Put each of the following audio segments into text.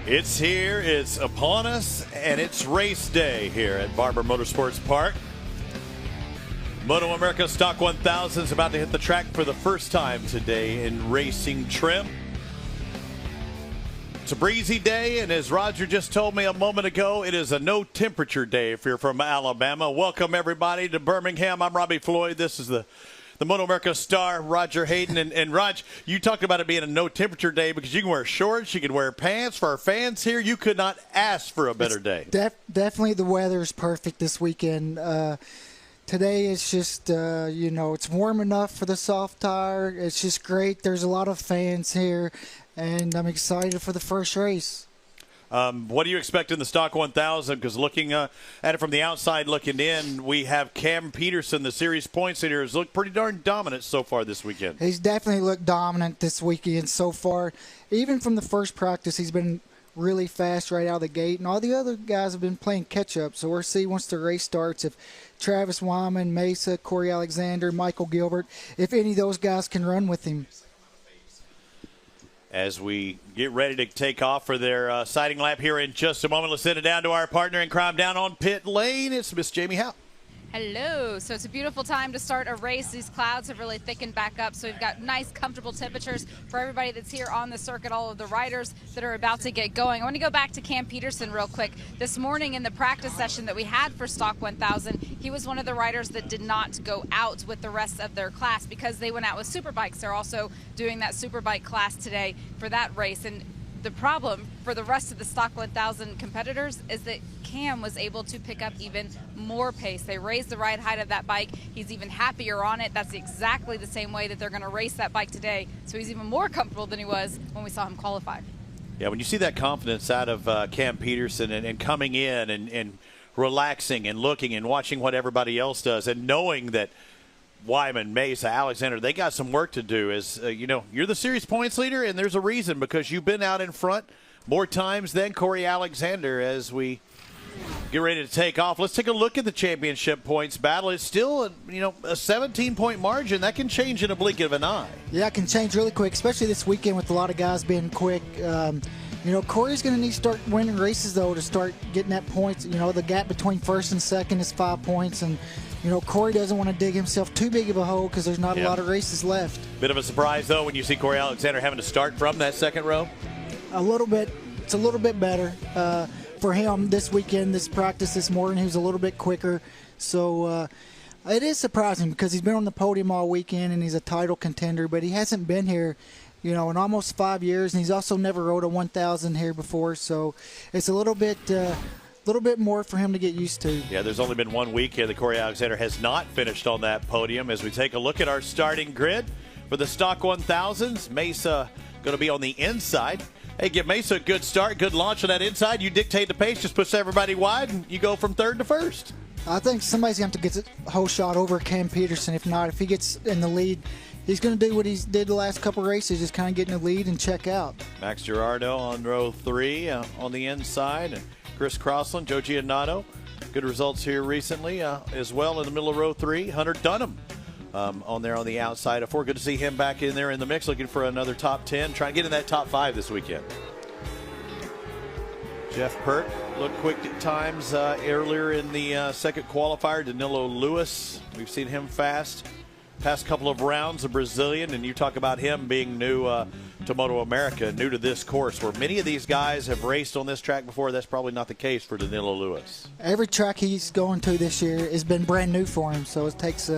It's here, it's upon us, and it's race day here at Barber Motorsports Park. Moto America Stock 1000 is about to hit the track for the first time today in racing trim. It's a breezy day, and as Roger just told me a moment ago, it is a no-temperature day if you're from Alabama. Welcome, everybody, to Birmingham. I'm Robbie Floyd. This is the Moto America star, Roger Hayden. And Raj, you talked about it being a no-temperature day because you can wear shorts, you can wear pants. For our fans here, you could not ask for a better day. Definitely the weather is perfect this weekend. Today is just, it's warm enough for the soft tire. It's just great. There's a lot of fans here, and I'm excited for the first race. What do you expect in the Stock 1000? Because looking at it from the outside looking in, we have Cam Peterson, the series points leader, has looked pretty darn dominant so far this weekend. He's definitely looked dominant this weekend so far. Even from the first practice, he's been really fast right out of the gate, and all the other guys have been playing catch-up. So we'll see once the race starts if Travis Wyman, Mesa, Corey Alexander, Michael Gilbert, if any of those guys can run with him. As we get ready to take off for their sighting lap here in just a moment, let's send it down to our partner in crime down on pit lane. It's Miss Jamie Howe. Hello. So it's a beautiful time to start a race. These clouds have really thickened back up, so we've got nice, comfortable temperatures for everybody that's here on the circuit, all of the riders that are about to get going. I want to go back to Cam Peterson real quick. This morning in the practice session that we had for Stock 1000, he was one of the riders that did not go out with the rest of their class because they went out with Superbikes. They're also doing that Superbike class today for that race. And the problem for the rest of the Stock 1000 competitors is that Cam was able to pick up even more pace. They raised the ride height of that bike. He's even happier on it. That's exactly the same way that they're going to race that bike today. So he's even more comfortable than he was when we saw him qualify. Yeah, when you see that confidence out of Cam Peterson and coming in and relaxing and looking and watching what everybody else does and knowing that Wyman, Mesa, Alexander, they got some work to do. As you're the series points leader, and there's a reason because you've been out in front more times than Corey Alexander. As we get ready to take off, let's take a look at the championship points battle. It's still a 17-point margin. That can change in a blink of an eye. Yeah, it can change really quick, especially this weekend with a lot of guys being quick. Corey's going to need to start winning races, though, to start getting that points. The gap between first and second is 5 points, and Corey doesn't want to dig himself too big of a hole because there's not a lot of races left. Bit of a surprise, though, when you see Corey Alexander having to start from that second row? A little bit. It's a little bit better for him this weekend, this practice this morning. He was a little bit quicker. So it is surprising because he's been on the podium all weekend and he's a title contender, but he hasn't been here in almost 5 years, and he's also never rode a 1000 here before. So it's a little bit more for him to get used to. Yeah, there's only been 1 week here that Corey Alexander has not finished on that podium. As we take a look at our starting grid for the Stock 1000s, Mesa going to be on the inside. Hey, give Mesa a good start, good launch on that inside. You dictate the pace, just push everybody wide, and you go from third to first. I think somebody's going to have to get a whole shot over Cam Peterson. If not, if he gets in the lead, he's going to do what he's did the last couple races, just kind of get in the lead and check out. Max Girardo on row 3 on the inside, and Chris Crossland, Joe Giannato. Good results here recently as well in the middle of row 3. Hunter Dunham on there on the outside. Good to see him back in there in the mix, looking for another top 10. Trying to get in that top 5 this weekend. Jeff Pert looked quick at times earlier in the second qualifier. Danilo Lewis, we've seen him fast. Past couple of rounds, a Brazilian, and you talk about him being new to Moto America, new to this course, where many of these guys have raced on this track before. That's probably not the case for Danilo Lewis. Every track he's going to this year has been brand new for him, so it takes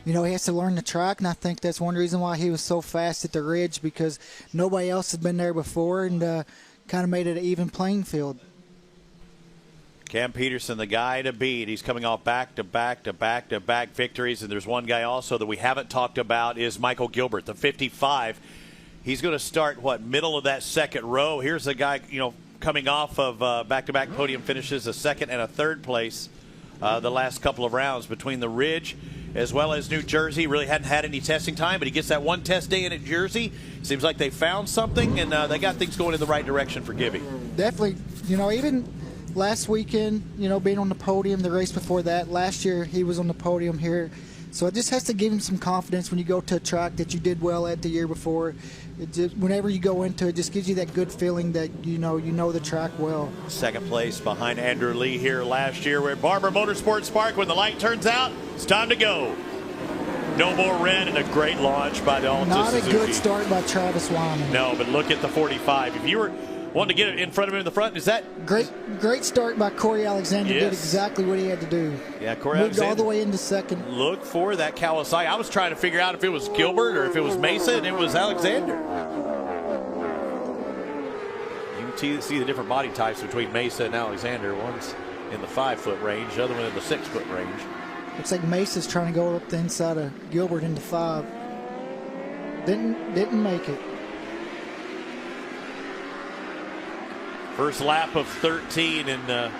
he has to learn the track, and I think that's one reason why he was so fast at the Ridge, because nobody else had been there before, and kind of made it an even playing field. Cam Peterson, the guy to beat. He's coming off back-to-back victories, and there's one guy also that we haven't talked about is Michael Gilbert, the 55. He's going to start, middle of that second row. Here's a guy, coming off of back-to-back podium finishes, a second and a third place the last couple of rounds between the Ridge as well as New Jersey. Really hadn't had any testing time, but he gets that one test day in at Jersey. Seems like they found something, and they got things going in the right direction for Gibby. Definitely. Even last weekend, being on the podium, the race before that, last year he was on the podium here. So it just has to give him some confidence when you go to a track that you did well at the year before. Whenever you go into it, just gives you that good feeling that you know the track well. Second place behind Andrew Lee here last year. We're at Barber Motorsports Park. When the light turns out, it's time to go. No more red, and a great launch by the Alta Not Suzuki. a good start by Travis Wyman. No, but look at the 45. If you were wanting to get it in front of him in the front, is that great start by Corey Alexander? Yes. Did exactly what he had to do. Yeah, Corey Moved Alexander all the way into second. Look for that Kawasaki. I was trying to figure out if it was Gilbert or if it was Mesa, and it was Alexander. You can see the different body types between Mesa and Alexander. One's in the 5-foot range, the other one in the 6-foot range. Looks like Mesa's trying to go up the inside of Gilbert into 5. Didn't make it. First lap of 13, and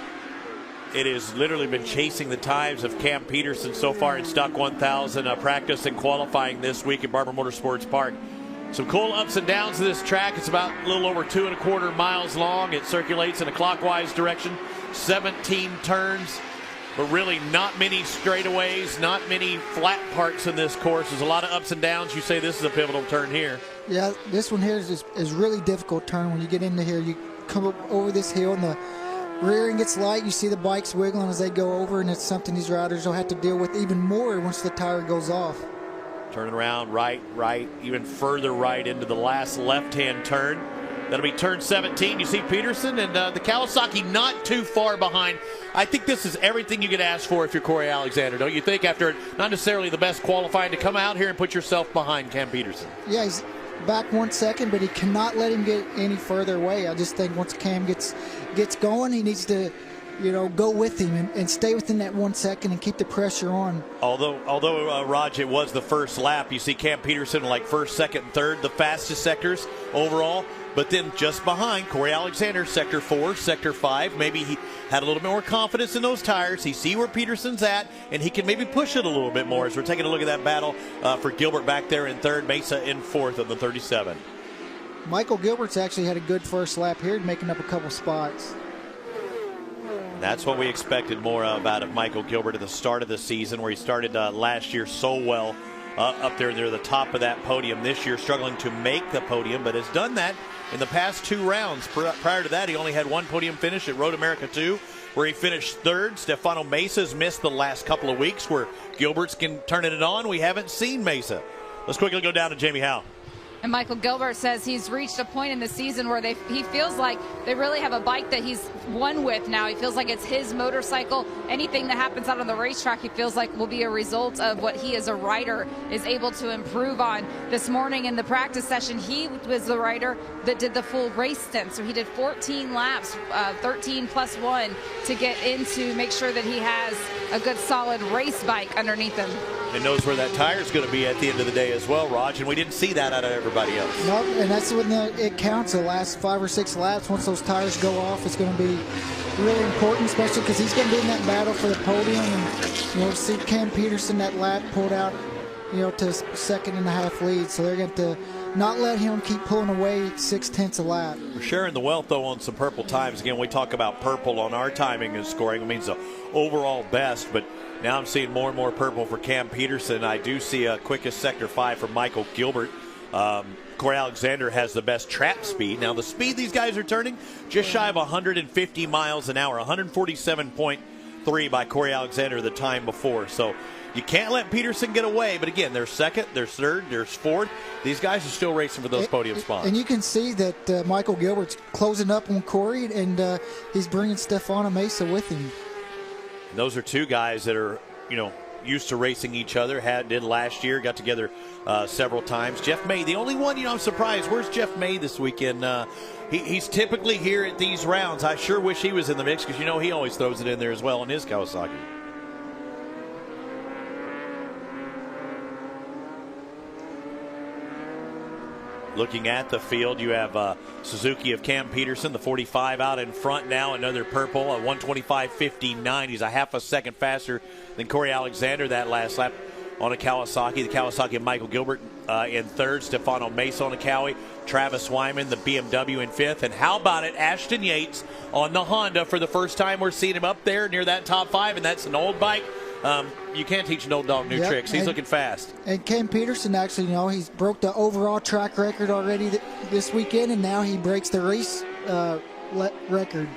it has literally been chasing the times of Cam Peterson so far in Stock 1000 practice and qualifying this week at Barber Motorsports Park. Some cool ups and downs to this track. It's about a little over 2.25 miles long. It circulates in a clockwise direction, 17 turns, but really not many straightaways, not many flat parts in this course. There's a lot of ups and downs. You say this is a pivotal turn here. Yeah, this one here is really difficult turn. When you get into here, you come up over this hill and the rear end gets light. You see the bikes wiggling as they go over, and it's something these riders will have to deal with even more once the tire goes off. Turning around right, even further right into the last left-hand turn. That'll be turn 17. You see Peterson and the Kawasaki not too far behind. I think this is everything you could ask for if you're Corey Alexander, don't you think? After not necessarily the best qualifying, to come out here and put yourself behind Cam Peterson. Yeah, he's back 1 second, but he cannot let him get any further away. I just think once Cam gets going, he needs to go with him and stay within that 1 second and keep the pressure on. Although Raj, it was the first lap. You see Cam Peterson like first, second, and third, the fastest sectors overall. But then just behind Corey Alexander, sector 4, sector 5. Maybe he had a little bit more confidence in those tires. He see where Peterson's at, and he can maybe push it a little bit more as we're taking a look at that battle for Gilbert back there in third, Mesa in fourth of the 37. Michael Gilbert's actually had a good first lap here, making up a couple spots. That's what we expected more out of Michael Gilbert at the start of the season, where he started last year so well up there near the top of that podium. This year struggling to make the podium, but has done that in the past 2 rounds. Prior to that, he only had 1 podium finish at Road America 2, where he finished third. Stefano Mesa's missed the last couple of weeks, where Gilbert's can turn it on. We haven't seen Mesa. Let's quickly go down to Jamie Howe. And Michael Gilbert says he's reached a point in the season where he feels like they really have a bike that he's won with now. He feels like it's his motorcycle. Anything that happens out on the racetrack, he feels like will be a result of what he as a rider is able to improve on. This morning in the practice session, he was the rider that did the full race stint. So he did 14 laps, 13 plus 1 to get into make sure that he has a good solid race bike underneath him. And knows where that tire is going to be at the end of the day as well, Raj, and we didn't see that out of everybody else. No, and that's when it counts. The last 5 or 6 laps, once those tires go off, it's going to be really important, especially because he's going to be in that battle for the podium. And see Cam Peterson that lap pulled out, to second and a half lead. So they're going to not let him keep pulling away 6/10 a lap. We're sharing the wealth, though, on some purple times. Again, we talk about purple on our timing and scoring. It means the overall best, but now I'm seeing more and more purple for Cam Peterson. I do see a quickest sector 5 for Michael Gilbert. Corey Alexander has the best trap speed. Now, the speed these guys are turning, just shy of 150 miles an hour, 147.3 by Corey Alexander the time before. So you can't let Peterson get away. But again, there's second, there's third, there's fourth. These guys are still racing for those podium spots. And you can see that Michael Gilbert's closing up on Corey, and he's bringing Stefano Mesa with him. And those are 2 guys that are, used to racing each other. Did last year, got together several times. Jeff May, the only one, I'm surprised. Where's Jeff May this weekend? He's typically here at these rounds. I sure wish he was in the mix because, he always throws it in there as well in his Kawasaki. Looking at the field, you have Suzuki of Cam Peterson, the 45 out in front now, another purple, a 125.59. He's a half a second faster than Corey Alexander that last lap on a Kawasaki. The Kawasaki of Michael Gilbert in third, Stefano Mesa on a Cowie, Travis Wyman, the BMW in fifth. And how about it, Ashton Yates on the Honda for the first time. We're seeing him up there near that top 5, and that's an old bike You can't teach an old dog new tricks. He's looking fast. And Cam Peterson, actually, he's broke the overall track record already this weekend, and now he breaks the race record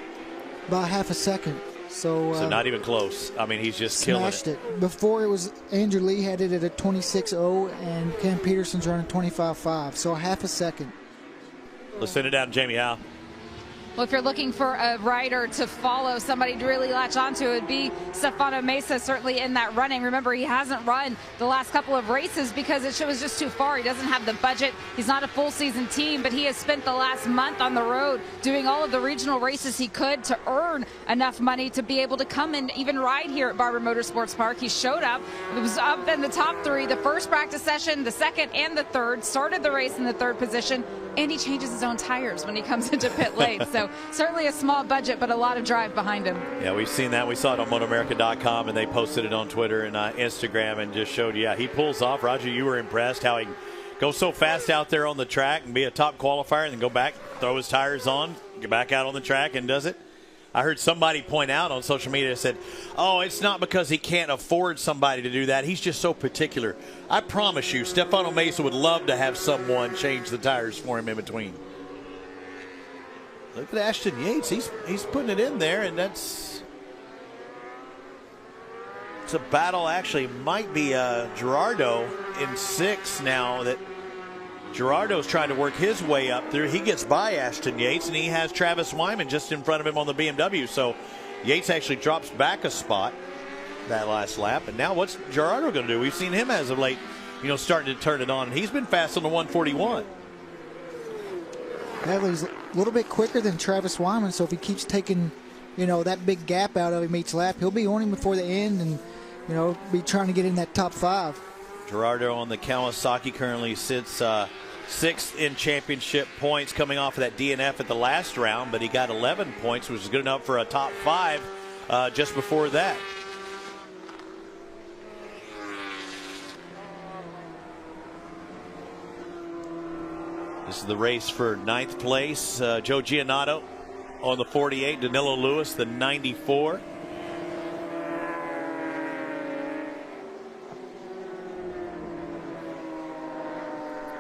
by half a second. So not even close. I mean, he's just killing it. Smashed it. Before, it was Andrew Lee had it at a 26.0, and Cam Peterson's running 25.5, so a half a second. Let's send it down to Jamie Howe. Well, if you're looking for a rider to follow, somebody to really latch onto, it would be Stefano Mesa, certainly in that running. Remember, he hasn't run the last couple of races because it was just too far. He doesn't have the budget. He's not a full season team, but he has spent the last month on the road doing all of the regional races he could to earn enough money to be able to come and even ride here at Barber Motorsports Park. He showed up. It was up in the top three, the first practice session, the second, and the third. Started the race in the third position. And he changes his own tires when he comes into pit lane. So certainly a small budget, but a lot of drive behind him. Yeah, we've seen that. We saw it on MotoAmerica.com, and they posted it on Twitter and Instagram and just showed, he pulls off. Roger, you were impressed how he goes so fast out there on the track and be a top qualifier and then go back, throw his tires on, get back out on the track and does it. I heard somebody point out on social media, said, it's not because he can't afford somebody to do that. He's just so particular. I promise you, Stefano Mesa would love to have someone change the tires for him in between. Look at Ashton Yates. He's putting it in there, and it's a battle. Actually, might be Gerardo in 6 now that Gerardo's trying to work his way up through. He gets by Ashton Yates, and he has Travis Wyman just in front of him on the BMW. So Yates actually drops back a spot that last lap. And now what's Gerardo going to do? We've seen him as of late, starting to turn it on. And he's been fast on the 141. He's a little bit quicker than Travis Wyman, so if he keeps taking, that big gap out of him each lap, he'll be on him before the end and, be trying to get in that top 5. Gerardo on the Kawasaki currently sits 6th in championship points, coming off of that DNF at the last round, but he got 11 points, which is good enough for a top 5 just before that. This is the race for 9th place. Joe Giannato on the 48, Danilo Lewis the 94.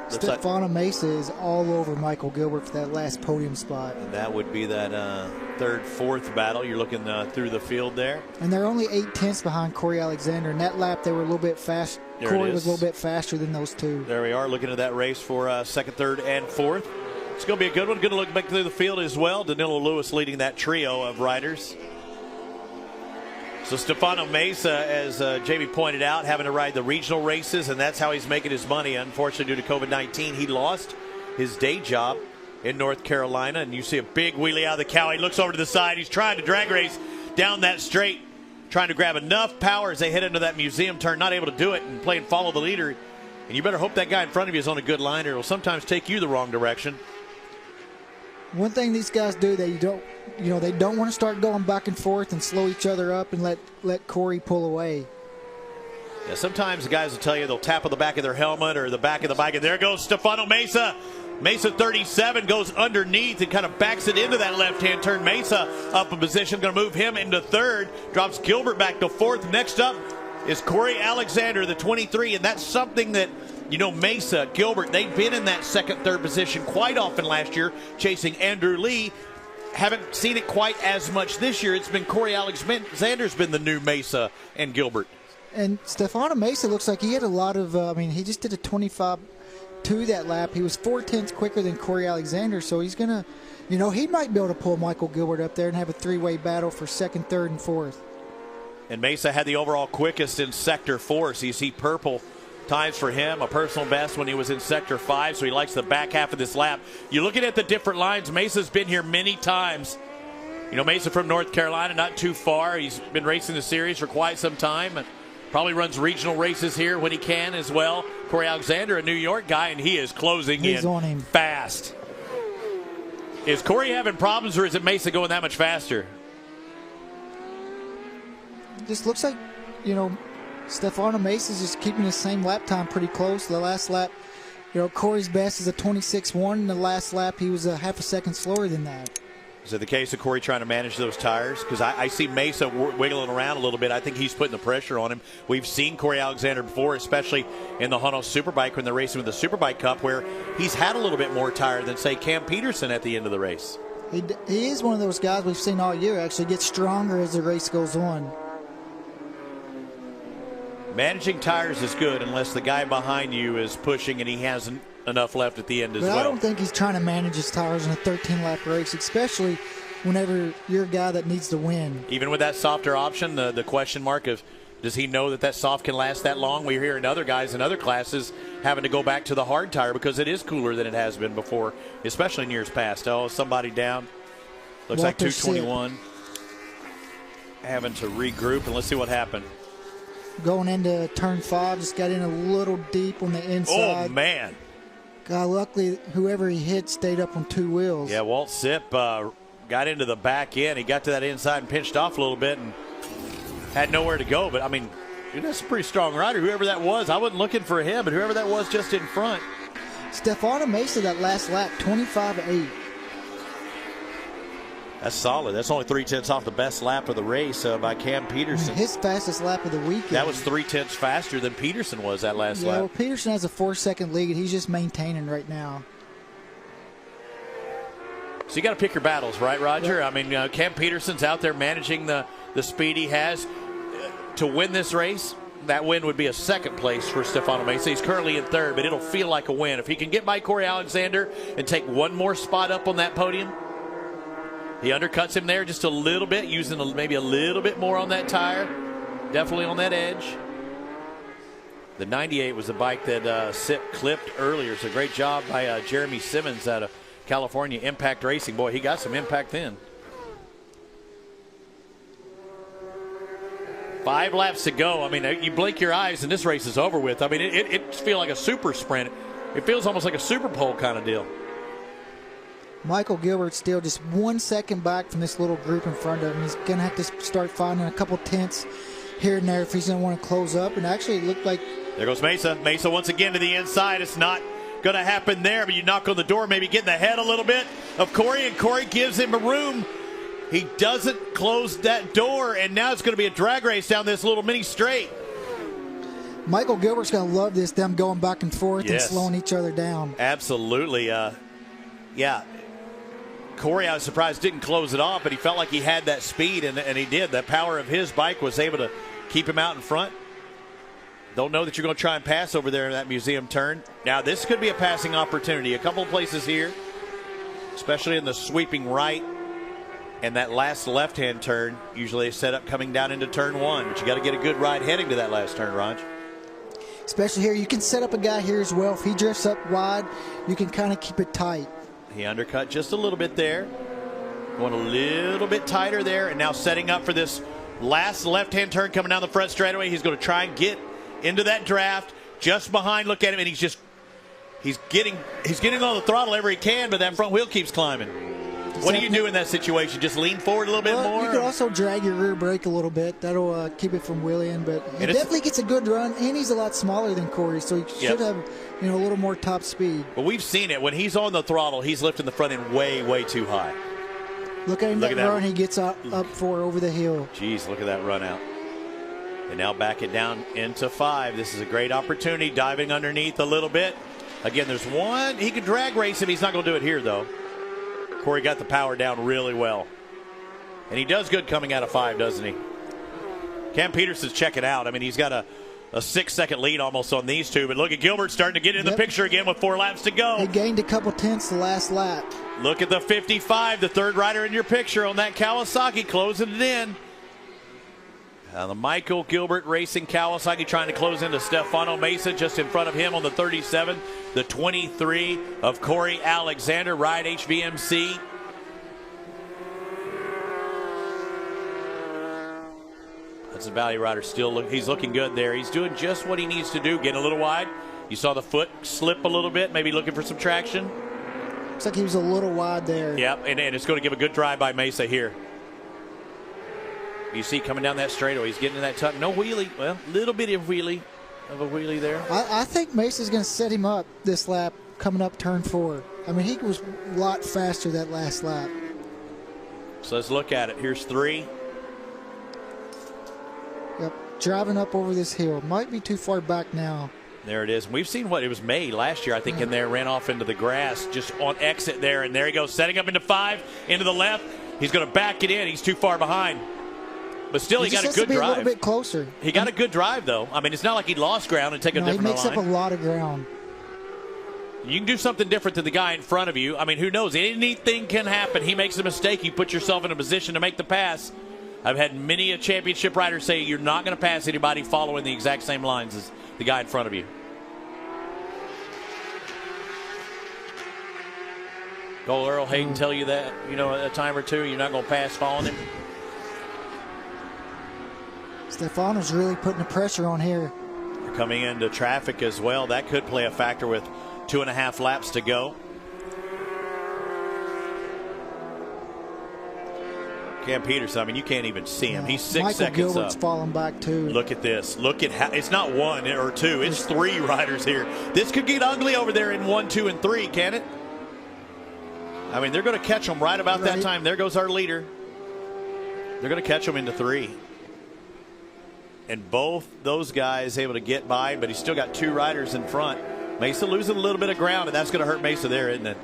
Stefano Mesa is all over Michael Gilbert for that last podium spot. And that would be that 3rd, 4th battle. You're looking through the field there. And they're only 8 tenths behind Corey Alexander. And that lap, they were a little bit fast. Corey was a little bit faster than those two. There we are, looking at that race for 2nd, 3rd, and 4th. It's going to be a good one. Going to look back through the field as well. Danilo Lewis leading that trio of riders. So Stefano Mesa, as Jamie pointed out, having to ride the regional races, and that's how he's making his money. Unfortunately, due to COVID-19, he lost his day job in North Carolina. And you see a big wheelie out of the cow. He looks over to the side. He's trying to drag race down that straight, trying to grab enough power as they head into that museum turn. Not able to do it and play and follow the leader. And you better hope that guy in front of you is on a good line, or it will sometimes take you the wrong direction. One thing these guys do, they don't want to start going back and forth and slow each other up and let Corey pull away. Yeah, sometimes the guys will tell you they'll tap on the back of their helmet or the back of the bike, and there goes Stefano Mesa. Mesa 37 goes underneath and kind of backs it into that left-hand turn. Mesa up in position, going to move him into 3rd, drops Gilbert back to 4th. Next up is Corey Alexander, the 23, and that's something that, Mesa, Gilbert, they've been in that 2nd, 3rd position quite often last year, chasing Andrew Lee. Haven't seen it quite as much this year. It's been Corey Alexander's been the new Mesa and Gilbert. And Stefano Mesa looks like he had a lot of, he just did a 25-2 that lap. He was 4 tenths quicker than Corey Alexander, so he's going to, he might be able to pull Michael Gilbert up there and have a 3-way battle for 2nd, 3rd, and 4th. And Mesa had the overall quickest in Sector 4, so you see purple times for him, a personal best when he was in Sector 5, so he likes the back half of this lap. You're looking at the different lines. Mesa's been here many times. Mesa from North Carolina, not too far. He's been racing the series for quite some time and probably runs regional races here when he can as well. Corey Alexander, a New York guy, and he is closing in on him fast. Is Corey having problems, or is it Mesa going that much faster? Just looks like, Stefano Mesa is just keeping the same lap time pretty close. The last lap, Corey's best is a 26.1. The last lap, he was a half a second slower than that. Is it the case of Corey trying to manage those tires? Because I see Mesa wiggling around a little bit. I think he's putting the pressure on him. We've seen Corey Alexander before, especially in the Hunnell Superbike when they're racing with the Superbike Cup, where he's had a little bit more tire than, say, Cam Peterson at the end of the race. He is one of those guys we've seen all year actually get stronger as the race goes on. Managing tires is good unless the guy behind you is pushing and he hasn't enough left at the end as but well. I don't think he's trying to manage his tires in a 13-lap race, especially whenever you're a guy that needs to win. Even with that softer option, the question mark of does he know that soft can last that long? We're hearing other guys in other classes having to go back to the hard tire because it is cooler than it has been before, especially in years past. Oh, somebody down. Looks like 221. Having to regroup, and let's see what happened. Going into turn 5, just got in a little deep on the inside. Oh, man. God, luckily, whoever he hit stayed up on 2 wheels. Yeah, Walt Sipp got into the back end. He got to that inside and pinched off a little bit and had nowhere to go. But, I mean, that's a pretty strong rider. Whoever that was, I wasn't looking for him, but whoever that was just in front. Stefano Mesa, that last lap, 25-8. That's solid. That's only 3/10 off the best lap of the race by Cam Peterson. His fastest lap of the weekend. That was 3/10 faster than Peterson was that last lap. Well, Peterson has a 4-second lead. He's just maintaining right now. So you got to pick your battles, right, Roger? Yep. I mean, Cam Peterson's out there managing the speed he has to win this race. That win would be a second place for Stefano Mesa. He's currently in third, but it'll feel like a win. If he can get by Corey Alexander and take one more spot up on that podium, he undercuts him there just a little bit, using maybe a little bit more on that tire. Definitely on that edge. The 98 was the bike that Sipp clipped earlier. It's a great job by Jeremy Simmons out of California Impact Racing. Boy, he got some impact then. 5 laps to go. I mean, you blink your eyes and this race is over with. I mean, it feels like a super sprint. It feels almost like a Super Bowl kind of deal. Michael Gilbert still just 1 second back from this little group in front of him. He's going to have to start finding a couple tenths here and there if he's going to want to close up. And actually, it looked like... There goes Mesa. Mesa once again to the inside. It's not going to happen there, but you knock on the door, maybe get in the head a little bit of Corey, and Corey gives him a room. He doesn't close that door, and now it's going to be a drag race down this little mini straight. Michael Gilbert's going to love this, them going back and forth and slowing each other down. Absolutely. Yeah. Corey, I was surprised, didn't close it off, but he felt like he had that speed, and he did. The power of his bike was able to keep him out in front. Don't know that you're going to try and pass over there in that museum turn. Now, this could be a passing opportunity. A couple of places here, especially in the sweeping right and that last left-hand turn. Usually set up coming down into turn 1, but you got to get a good ride heading to that last turn, Raj. Especially here, you can set up a guy here as well. If he drifts up wide, you can kind of keep it tight. He undercut just a little bit there. Going a little bit tighter there, and now setting up for this last left-hand turn coming down the front straightaway. He's going to try and get into that draft just behind. Look at him, and he's getting on the throttle every he can, but that front wheel keeps climbing. What do you do in that situation? Just lean forward a little bit more? You could also drag your rear brake a little bit. That'll keep it from wheeling, but he definitely gets a good run, and he's a lot smaller than Corey, so he should have a little more top speed. Well, we've seen it. When he's on the throttle, he's lifting the front end way, way too high. Look at him, that run he gets up for over the hill. Jeez, look at that run out. And now back it down into 5. This is a great opportunity, diving underneath a little bit. Again, there's one. He could drag race him. He's not going to do it here, though. Corey got the power down really well. And he does good coming out of 5, doesn't he? Cam Peterson's checking out. I mean, he's got a 6-second lead almost on these two. But look at Gilbert starting to get in the picture again with 4 laps to go. He gained a couple tenths the last lap. Look at the 55, the third rider in your picture on that Kawasaki, closing it in. The Michael Gilbert Racing Kawasaki trying to close into Stefano Mesa just in front of him on the 37. The 23 of Corey Alexander, Ride HVMC. That's a Valley rider still. He's looking good there. He's doing just what he needs to do, getting a little wide. You saw the foot slip a little bit, maybe looking for some traction. Looks like he was a little wide there. Yep, and it's going to give a good drive by Mesa here. You see coming down that straightaway, he's getting in that tuck. No wheelie. Well, a little bit of wheelie there. I think Mesa's going to set him up this lap coming up turn 4. I mean, he was a lot faster that last lap. So let's look at it. Here's 3. Yep, driving up over this hill. Might be too far back now. There it is. We've seen what it was May last year, I think, in there, ran off into the grass just on exit there. And there he goes, setting up into 5, into the left. He's going to back it in. He's too far behind. But still, he got a good drive. A little bit closer. He got a good drive, though. I mean, it's not like he lost ground and take a different line. He makes up a lot of ground. You can do something different than the guy in front of you. I mean, who knows? Anything can happen. He makes a mistake. You put yourself in a position to make the pass. I've had many a championship rider say you're not going to pass anybody following the exact same lines as the guy in front of you. Go Earl Hayden tell you that, a time or two, you're not going to pass following him? Stefano's really putting the pressure on here. They're coming into traffic as well. That could play a factor with 2.5 laps to go. Cam Peterson, I mean, you can't even see him. He's 6 seconds Michael Gilbert's up. falling back, too. Look at this. Look at how it's not 1 or 2. It's 3 riders here. This could get ugly over there in 1, 2, and 3, can it? I mean, they're going to catch them right about that time. There goes our leader. They're going to catch them into 3. And both those guys able to get by, but he's still got 2 riders in front. Mesa losing a little bit of ground, and that's going to hurt Mesa there, isn't it?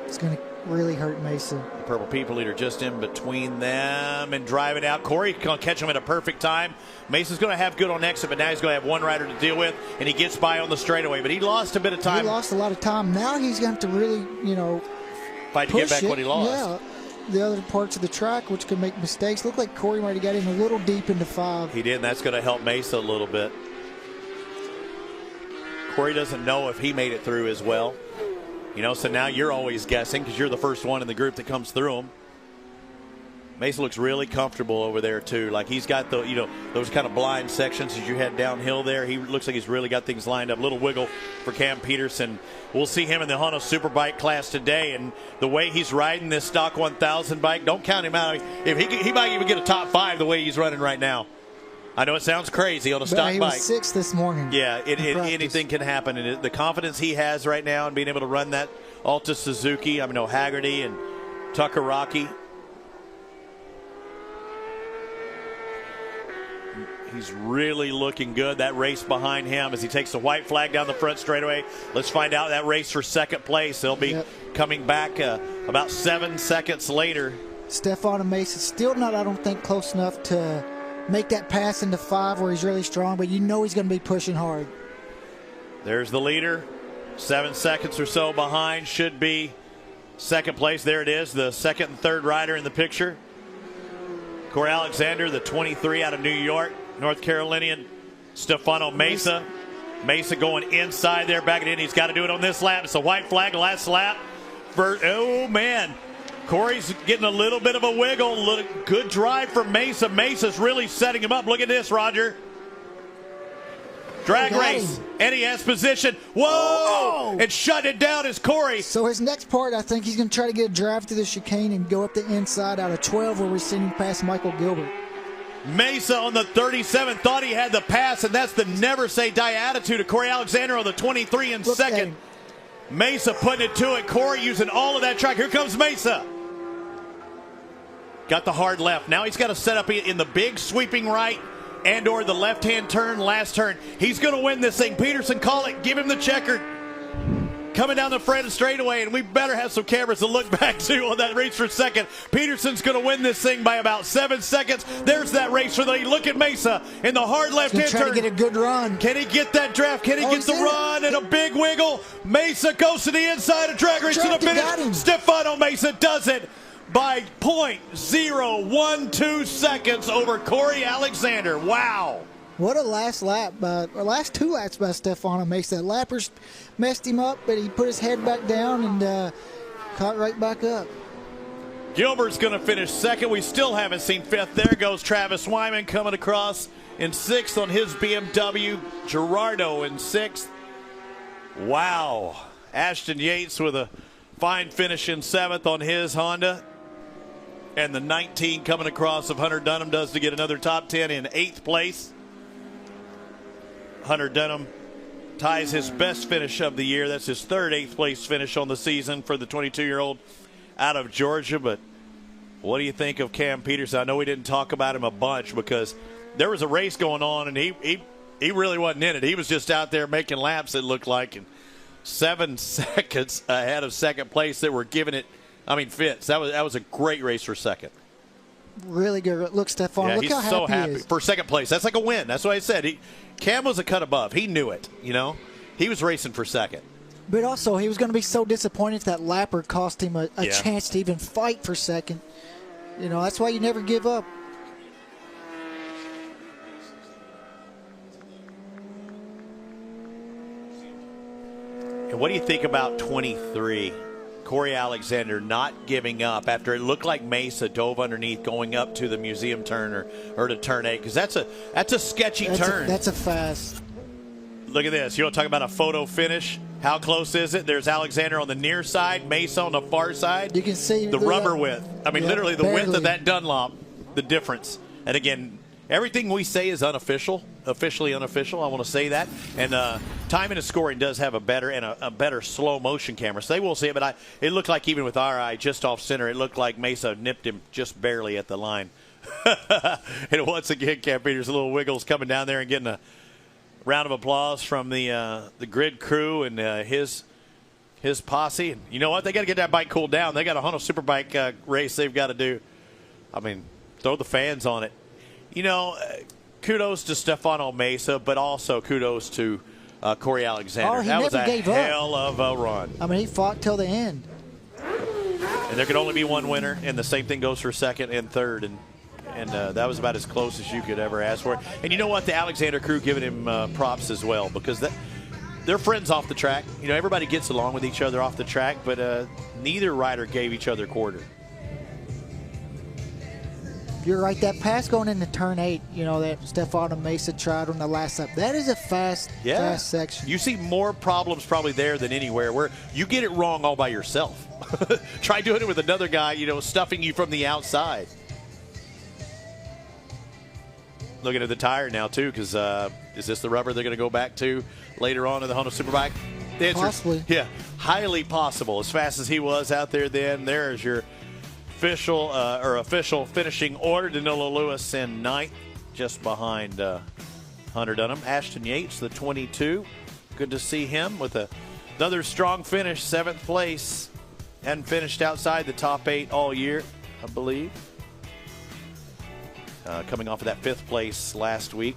It's going to really hurt Mesa. The Purple People Leader just in between them and driving out. Corey going to catch him at a perfect time. Mesa's going to have good on exit, but now he's going to have 1 rider to deal with, and he gets by on the straightaway. But he lost a bit of time. He lost a lot of time. Now he's going to have to really, fight to get back what he lost. Yeah. The other parts of the track, which could make mistakes. Looked like Corey might have got him a little deep into 5. He did, and that's going to help Mesa a little bit. Corey doesn't know if he made it through as well. So now you're always guessing because you're the first one in the group that comes through him. Mesa looks really comfortable over there, too. Like he's got the, those kind of blind sections as you head downhill there. He looks like he's really got things lined up. Little wiggle for Cam Peterson. We'll see him in the Honda Superbike class today. And the way he's riding this stock 1000 bike, don't count him out. If he might even get a top 5 the way he's running right now. I know it sounds crazy on a stock he bike. He was 6 this morning. Yeah, anything can happen. And the confidence he has right now and being able to run that Alta Suzuki, O'Hagerty and Tucker Rocky. He's really looking good. That race behind him as he takes the white flag down the front straightaway. Let's find out that race for second place. They'll be coming back about 7 seconds later. Stefano Mesa still not, I don't think, close enough to make that pass into 5 where he's really strong, but he's going to be pushing hard. There's the leader. 7 seconds or so behind. Should be second place. There it is, the second and third rider in the picture. Corey Alexander, the 23 out of New York. North Carolinian Stefano Mesa. Mesa going inside there, backing in. He's got to do it on this lap. It's a white flag, last lap. Oh, man. Corey's getting a little bit of a wiggle. Good drive from Mesa. Mesa's really setting him up. Look at this, Roger. Drag race. And he has position. Whoa! Oh. And shut it down is Corey. So his next part, I think he's going to try to get a drive to the chicane and go up the inside out of 12 where we're seeing him past Michael Gilbert. Mesa on the 37 thought he had the pass, and that's the never say die attitude of Corey Alexander on the 23 in second. Mesa putting it to it. Corey using all of that track. Here comes Mesa. Got the hard left. Now he's got to set up in the big sweeping right and or the left-hand turn, last turn. He's going to win this thing. Peterson, call it. Give him the checker. Coming down the front of straightaway, and we better have some cameras to look back to on that race for second. Peterson's going to win this thing by about 7 seconds. There's that race for the lead. Look at Mesa in the hard left-hand turn. Trying to get a good run. Can he get that draft? Can he get the run and a big wiggle? Mesa goes to the inside of drag race to the finish. Stefano Mesa does it by 0.012 seconds over Corey Alexander. Wow. What a last lap, or last 2 laps by Stefano Mesa. Lappers messed him up, but he put his head back down and caught right back up. Gilbert's going to finish second. We still haven't seen fifth. There goes Travis Wyman coming across in sixth on his BMW. Gerardo in sixth. Wow. Ashton Yates with a fine finish in seventh on his Honda. And the 19 coming across of Hunter Dunham does to get another top 10 in 8th place. Hunter Dunham ties his best finish of the year. That's his third 8th place finish on the season for the 22-year-old out of Georgia. But What do you think of Cam Peterson? I know we didn't talk about him a bunch because there was a race going on, and he really wasn't in it. He was just out there making laps, it looked like, and 7 seconds ahead of second place. They were giving it, fits. That was a great race for second. Really good. Look, Stefan, Yeah, look he's how so happy he is. for second place. That's like a win. That's what I said. Cam was a cut above. He knew it, He was racing for second. But also, he was going to be so disappointed if that lapper cost him a Yeah. chance to even fight for second. That's why you never give up. And what do you think about 23? Corey Alexander not giving up after it looked like Mesa dove underneath going up to the museum turn or to turn 8, because that's a sketchy turn. That's a fast. Look at this. You want to talk about a photo finish? How close is it? There's Alexander on the near side, Mesa on the far side. You can see the rubber width. Literally the width barely. of that Dunlop, the difference. And again, everything we say is unofficial, officially unofficial. I want to say that. And timing and scoring does have a better slow motion camera, so they will see it. But it looked like even with our eye just off center, it looked like Mesa nipped him just barely at the line. And once again, Cam Peters, a little wiggles coming down there and getting a round of applause from the grid crew and his posse. And you know what? They got to get that bike cooled down. They got a Honda Superbike race they've got to do. Throw the fans on it. Kudos to Stefano Mesa, but also kudos to Corey Alexander. He that was never a gave up. hell of a run. He fought till the end. And there could only be one winner, and the same thing goes for second and third. And that was about as close as you could ever ask for. And you know what? The Alexander crew giving him props as well, because they're friends off the track. Everybody gets along with each other off the track, but neither rider gave each other quarter. You're right. That pass going into turn 8, that Stefano Mesa tried on the last lap. That is a fast section. You see more problems probably there than anywhere where you get it wrong all by yourself. Try doing it with another guy, stuffing you from the outside. Looking at the tire now, too, because is this the rubber they're going to go back to later on in the Honda Superbike? The answer Possibly. Yeah, highly possible. As fast as he was out there then, there's your official finishing order. Danilo Lewis in 9th, just behind Hunter Dunham. Ashton Yates, the 22. Good to see him with another strong finish, 7th place. Hadn't finished outside the top 8 all year, I believe. Coming off of that 5th place last week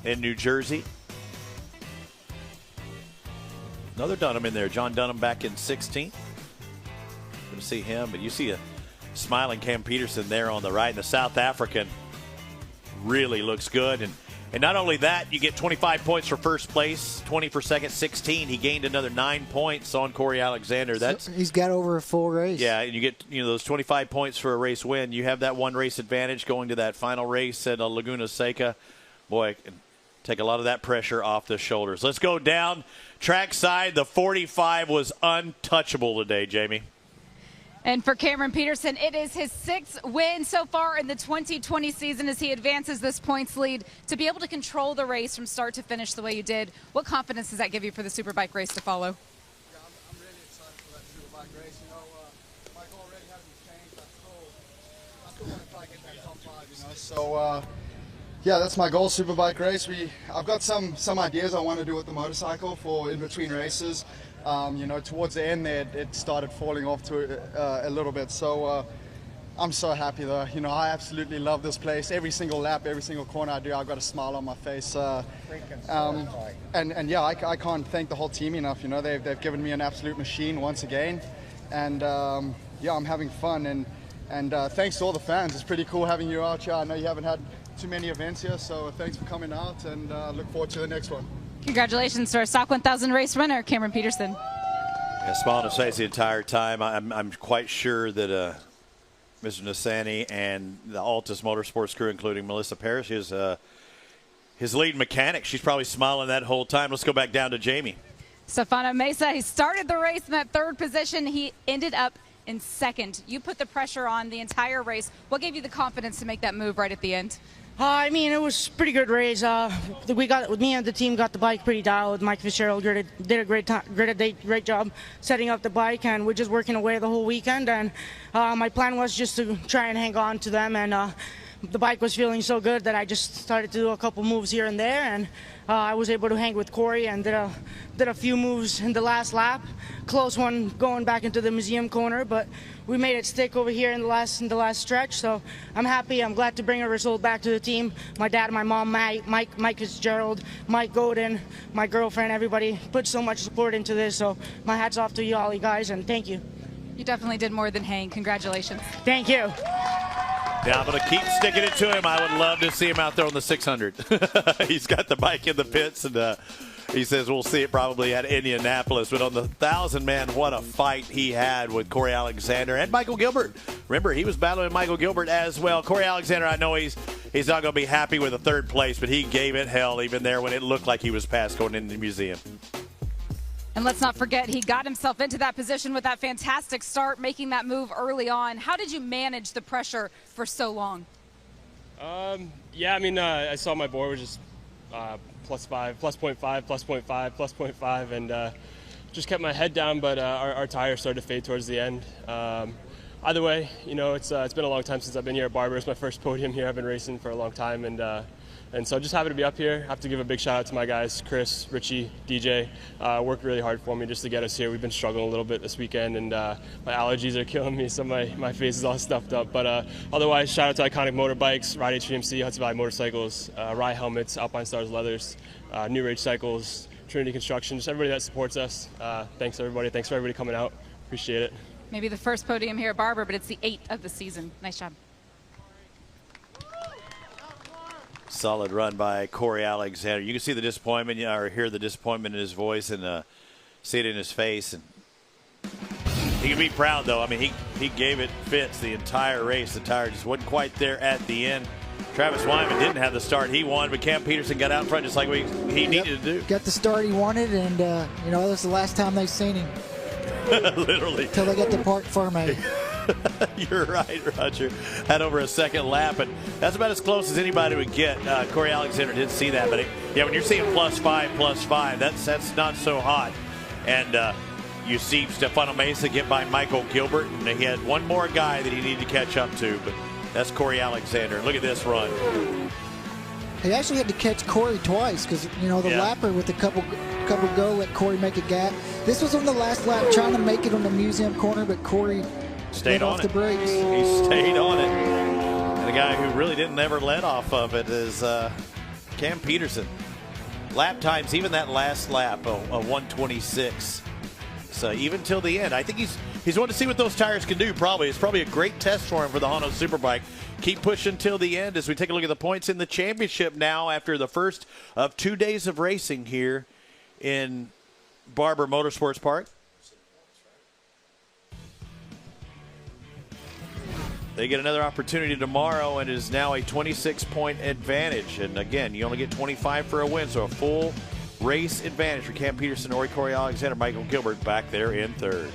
in New Jersey. Another Dunham in there. John Dunham back in 16th. Good to see him. But you see a smiling Cam Peterson there on the right. And the South African really looks good. And not only that, you get 25 points for first place, 20 for second, 16. He gained another 9 points on Corey Alexander. He's got over a full race. Yeah, and you get those 25 points for a race win. You have that one race advantage going to that final race at Laguna Seca. Boy, take a lot of that pressure off the shoulders. Let's go down trackside. The 45 was untouchable today, Jamie. And for Cameron Peterson, it is his 6th win so far in the 2020 season as he advances this points lead. To be able to control the race from start to finish the way you did, what confidence does that give you for the Superbike race to follow? Yeah, I'm really excited for that Superbike race. My goal already hasn't changed. I still want to try to get that top 5, So, yeah, that's my goal, Superbike race. I've got some ideas I want to do with the motorcycle for in between races. Towards the end there, it started falling off to a little bit. So I'm so happy though. I absolutely love this place. Every single lap, every single corner I do, I've got a smile on my face. And yeah, I can't thank the whole team enough. They've given me an absolute machine once again. And yeah, I'm having fun. And thanks to all the fans. It's pretty cool having you out here. I know you haven't had too many events here, so thanks for coming out, and look forward to the next one. Congratulations to our Stock 1000 race winner, Cameron Peterson. Yeah, smile on his face the entire time. I'm quite sure that Mr. Nassani and the Altus Motorsports crew, including Melissa Parrish, his lead mechanic, she's probably smiling that whole time. Let's go back down to Jamie. Stefano Mesa, he started the race in that 3rd position. He ended up in 2nd. You put the pressure on the entire race. What gave you the confidence to make that move right at the end? I mean, it was a pretty good race. Me and the team got the bike pretty dialed. Mike Fitzgerald did a great job setting up the bike, and we're just working away the whole weekend. And my plan was just to try and hang on to them, and the bike was feeling so good that I just started to do a couple moves here and there, and I was able to hang with Corey and did a few moves in the last lap. Close one going back into the museum corner, but we made it stick over here in the last stretch. So I'm happy. I'm glad to bring a result back to the team. My dad, my mom, Mike Fitzgerald, Mike Godin, my girlfriend, everybody put so much support into this. So my hat's off to you all, you guys, and thank you. You definitely did more than hang. Congratulations. Thank you. Yeah, I'm going to keep sticking it to him. I would love to see him out there on the 600. He's got the bike in the pits, and he says we'll see it probably at Indianapolis. But on the 1,000, man, what a fight he had with Corey Alexander and Michael Gilbert. Remember, he was battling Michael Gilbert as well. Corey Alexander, I know he's not going to be happy with a third place, but he gave it hell even there when it looked like he was past going into the museum. And let's not forget, he got himself into that position with that fantastic start, making that move early on. How did you manage the pressure for so long? Yeah, I mean, I saw my board was just +5, +0.5, +0.5, +0.5, and just kept my head down, but our tires started to fade towards the end. Either way, you know, it's been a long time since I've been here at Barber. It's my first podium here. I've been racing for a long time, and so just happy to be up here. I have to give a big shout out to my guys, Chris, Richie, DJ. Worked really hard for me just to get us here. We've been struggling a little bit this weekend, and my allergies are killing me, so my face is all stuffed up. But otherwise, shout out to Iconic Motorbikes, Ride H390, Hudson Valley Motorcycles, Rye Helmets, Alpine Stars Leathers, New Rage Cycles, Trinity Construction, just everybody that supports us. Thanks, everybody. Thanks for everybody coming out. Appreciate it. Maybe the first podium here at Barber, but it's the 8th of the season. Nice job. Solid run by Corey Alexander. You can see the disappointment, or hear the disappointment in his voice, and see it in his face. And he can be proud, though. I mean, he gave it fits the entire race. The tire just wasn't quite there at the end. Travis Wyman didn't have the start he wanted, but Cam Peterson got out in front just like he needed to do. Got the start he wanted, and you know, this is the last time they've seen him. Literally. Until they get to Park Ferme. You're right, Roger. Had over a second lap, and that's about as close as anybody would get. Corey Alexander didn't see that, but yeah, when you're seeing +5, that's not so hot. And you see Stefano Mesa get by Michael Gilbert, and he had one more guy that he needed to catch up to, but that's Corey Alexander. Look at this run. He actually had to catch Corey twice because, you know, the lapper with a couple go, let Corey make a gap. This was on the last lap, trying to make it on the museum corner, but Corey stayed on off the brakes. He stayed on it. And the guy who really didn't ever let off of it is Cam Peterson. Lap times, even that last lap, a 1:26. So even till the end, I think he's wanting to see what those tires can do. Probably it's probably a great test for him for the Honda Superbike. Keep pushing till the end as we take a look at the points in the championship now after the first of 2 days of racing here in Barber Motorsports Park. They get another opportunity tomorrow, and it is now a 26-point advantage. And again, you only get 25 for a win, so a full race advantage for Cam Peterson, Corey Alexander, Michael Gilbert back there in third.